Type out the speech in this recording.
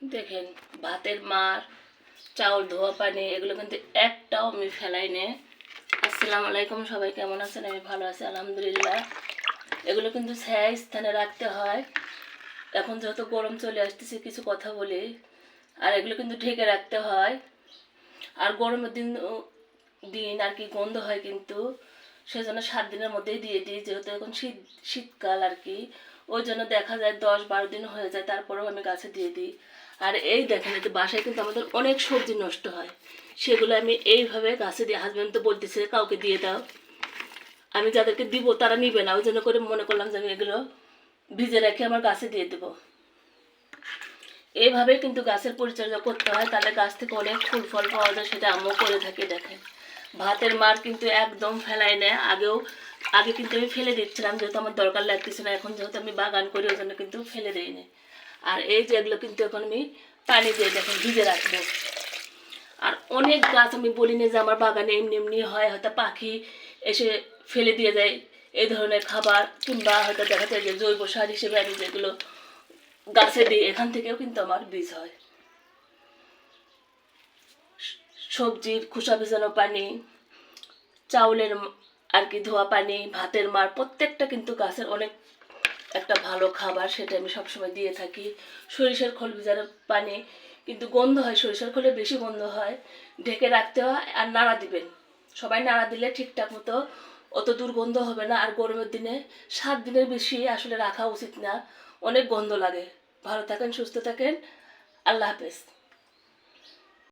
দেখেন ভাতের মার, চাউল ধোয়া পানি এগুলো কিন্তু একটাও আমি ফেলাই নে। আসসালামু আলাইকুম, সবাই কেমন আছেন? আমি ভালো আছি আলহামদুলিল্লাহ। এগুলো কিন্তু ছায়া স্থানে রাখতে হয়। এখন যেহেতু গরম চলে আসতেছে কিছু কথা বলি। আর এগুলো কিন্তু ঢেকে রাখতে হয়। আর গরমের দিন দিন আর কি গন্ধ হয় কিন্তু, সেজন্য 7 দিনের মধ্যেই দিয়ে দিই, যেহেতু এখন শীতকাল আর কি। ওই জন্য দেখা যায় 10-12 দিন হয়ে যায়, তারপরেও আমি গাছে দিয়ে দিই। আর এই দেখেন, এই যে বাসায় কিন্তু আমাদের অনেক সবজি নষ্ট হয়, সেগুলো আমি এইভাবে গাছে দিয়ে, হাজব্যান্ড তো বলতেছে কাউকে দিয়ে দাও, আমি যাদেরকে দিব তারা নিবে না, ওই জন্য করে মনে করলাম যে আমি এগুলো ভিজে রেখে আমার গাছে দিয়ে দেবো। এইভাবেই কিন্তু গাছের পরিচর্যা করতে হয়, তাহলে গাছ থেকে অনেক ফুল ফল পাওয়া যায়, সেটা আমিও করে থাকি। দেখেন ভাতের মার কিন্তু একদম ফেলাই নেয়। আগে কিন্তু আমি ফেলে দিচ্ছিলাম, যেহেতু আমার দরকার লাগতেছে না। এখন যেহেতু আমি বাগান করি ওই জন্য কিন্তু ফেলে দিইনি। আর এই যে এগুলো কিন্তু এখন আমি পানি দিয়ে দেখেন ভিজে রাখবো। আর অনেক গাছ আমি বলিনি যে আমার বাগানে এমনি এমনি হয়, হয়তো পাখি এসে ফেলে দিয়ে যায় এই ধরনের খাবার, কিংবা হয়তো দেখা যায় যে জৈব সার হিসেবে আমি যেগুলো গাছে দিই, এখান থেকেও কিন্তু আমার বীজ হয়। সবজির খোসা ভেজানো পানি, চাউলের আর কি ধোয়া পানি, ভাতের মার, প্রত্যেকটা কিন্তু গাছের অনেক একটা ভালো খাবার, সেটা আমি সবসময় দিয়ে থাকি। সরিষার খোল ভেজানো পানি কিন্তু গন্ধ হয়, সরিষার খোলে বেশি গন্ধ হয়, ঢেকে রাখতে হয়। আর নাড়া দিবেন, সবাই নাড়া দিলে ঠিকঠাক মতো অত দুর্গন্ধ হবে না। আর গরমের দিনে 7 দিনের বেশি আসলে রাখা উচিত না, অনেক গন্ধ লাগে। ভালো থাকেন, সুস্থ থাকেন, আল্লাহ হাফেজ।